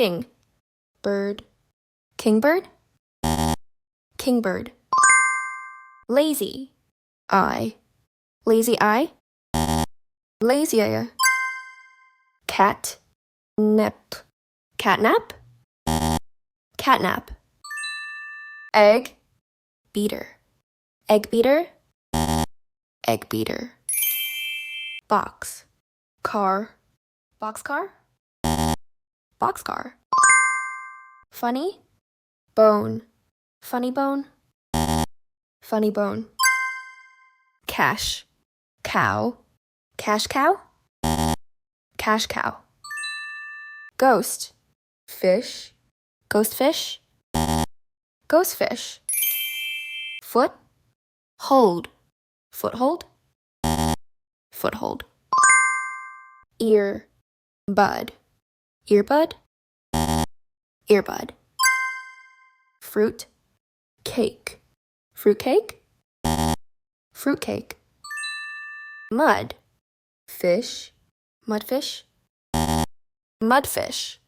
king. Bird. Kingbird. Kingbird. Lazy. Eye. Lazy eye. Lazy eye. Cat. Nap. Catnap. Catnap. Egg. Beater. Egg beater. Egg beater. Box. Car. Boxcar. Boxcar. Funny. Bone. Funny bone. Funny bone. Cash. Cow. Cash cow. Cash cow. Ghost. Fish. Ghost fish. Ghost fish. Foot. Hold. Foothold. Foothold. Ear. Bud. Earbud. Earbud. Fruit. Cake. Fruitcake. Fruitcake. Mud. Fish. Mudfish. Mudfish.